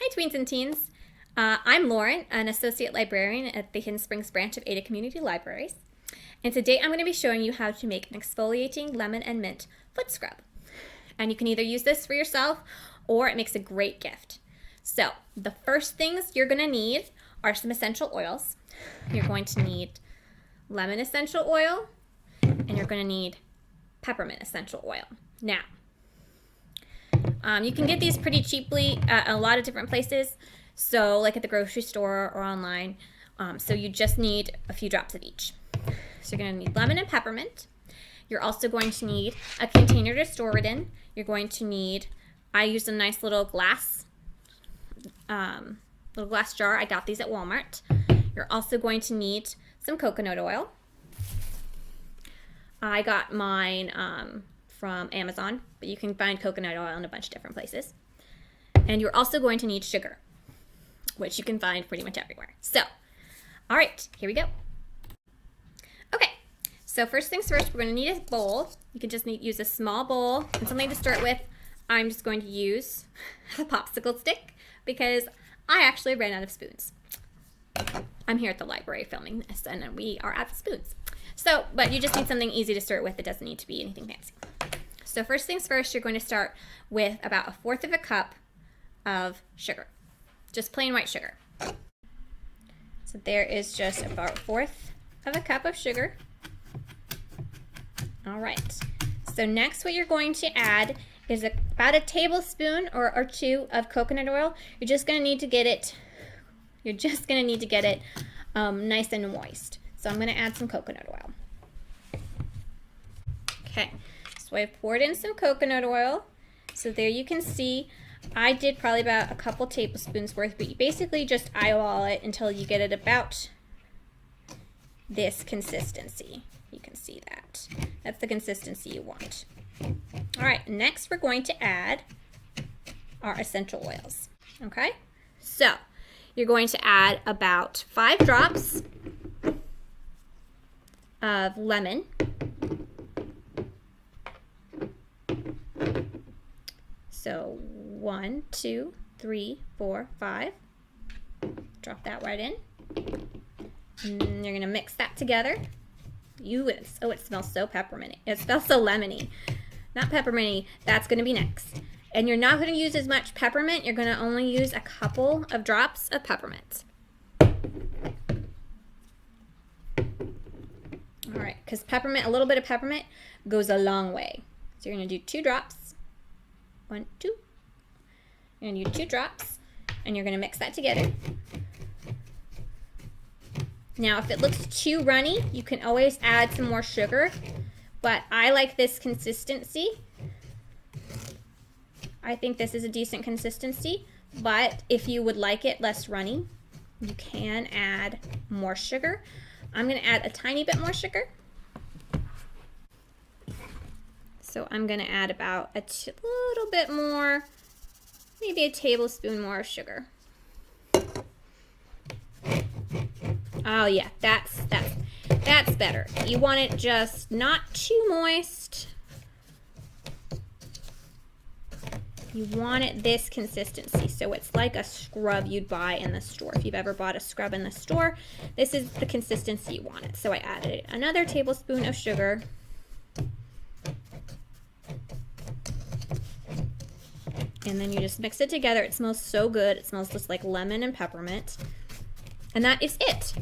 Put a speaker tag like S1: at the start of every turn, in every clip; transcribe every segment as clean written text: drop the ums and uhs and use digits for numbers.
S1: Hi, Tweens and Teens. I'm Lauren, an associate librarian at the Hidden Springs branch of Ada Community Libraries. And today I'm going to be showing you how to make an exfoliating lemon and mint foot scrub. And you can either use this for yourself or it makes a great gift. So the first things you're going to need are some essential oils. You're going to need lemon essential oil and you're going to need peppermint essential oil. Now, you can get these pretty cheaply at a lot of different places, so like at the grocery store or online. So you just need a few drops of each. So you're going to need lemon and peppermint. You're also going to need a container to store it in. You're going to need, I used a nice little glass jar. I got these at Walmart. You're also going to need some coconut oil. I got mine from Amazon, but you can find coconut oil in a bunch of different places. And you're also going to need sugar, which you can find pretty much everywhere. So, all right, here we go. Okay, so first things first, we're going to need a bowl. You can just use a small bowl and something to start with. I'm just going to use a popsicle stick because I actually ran out of spoons. I'm here at the library filming this, and we are out of spoons. So, but you just need something easy to start with. It doesn't need to be anything fancy. So first things first, you're going to start with about 1/4 of a cup of sugar. Just plain white sugar. So there is just about 1/4 of a cup of sugar. All right. So next what you're going to add is about a tablespoon or two of coconut oil. You're just going to need to get it nice and moist. So I'm going to add some coconut oil. Okay, so I've poured in some coconut oil. So there you can see I did probably about a couple tablespoons worth, but you basically just eyeball it until you get it about this consistency. You can see that. That's the consistency you want. All right, next we're going to add our essential oils. Okay, so you're going to add about 5 drops of lemon. So 1, 2, 3, 4, 5. Drop that right in. And you're gonna mix that together. Oh, it smells so pepperminty. It smells so lemony. Not pepperminty, that's gonna be next. And you're not gonna use as much peppermint, you're gonna only use a couple of drops of peppermint. All right, because a little bit of peppermint goes a long way. So you're gonna do 2 drops. 1, 2. You're gonna do 2 drops, and you're gonna mix that together. Now, if it looks too runny, you can always add some more sugar, but I like this consistency. I think this is a decent consistency, but if you would like it less runny, you can add more sugar. I'm going to add a tiny bit more sugar. So I'm going to add about a little bit more, maybe a tablespoon more of sugar. Oh yeah, that's better. You want it just not too moist. You want it this consistency, so it's like a scrub you'd buy in the store. If you've ever bought a scrub in the store, this is the consistency you want it. So I added another tablespoon of sugar. And then you just mix it together. It smells so good. It smells just like lemon and peppermint. And that is it.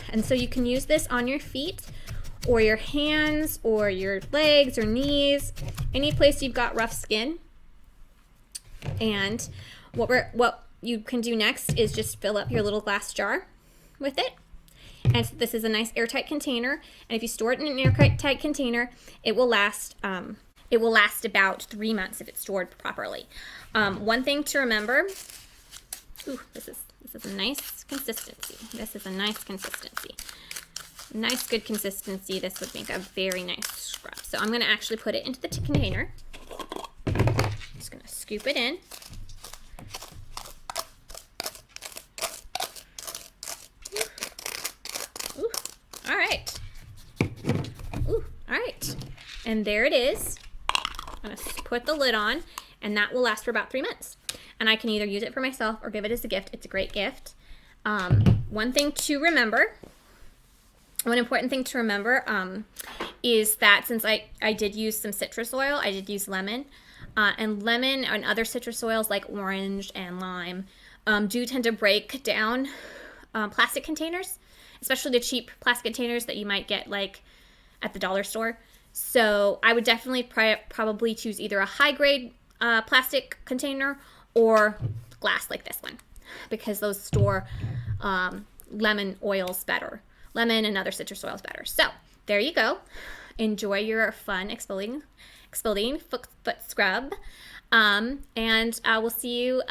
S1: And so you can use this on your feet or your hands or your legs or knees, any place you've got rough skin. And what you can do next is just fill up your little glass jar with it. And so this is a nice airtight container. And if you store it in an airtight container, it will last about 3 months if it's stored properly. One thing to remember, this is a nice consistency. This is a nice consistency. Nice, good consistency. This would make a very nice scrub. So I'm going to actually put it into the container. Just going to scoop it in. Ooh. All right. Ooh. All right. And there it is. I'm going to put the lid on, and that will last for about 3 months. and I can either use it for myself or give it as a gift. It's a great gift. One thing to remember, one important thing to remember is that since I did use some citrus oil, I did use lemon, and lemon and other citrus oils like orange and lime do tend to break down plastic containers, especially the cheap plastic containers that you might get like at the dollar store. So I would definitely probably choose either a high grade plastic container or glass like this one, because those store lemon oils better. Lemon and other citrus oils better. So there you go. Enjoy your fun exfoliating foot scrub. And we'll see you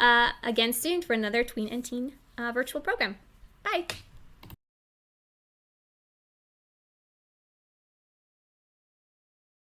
S1: again soon for another Tween and Teen virtual program. Bye.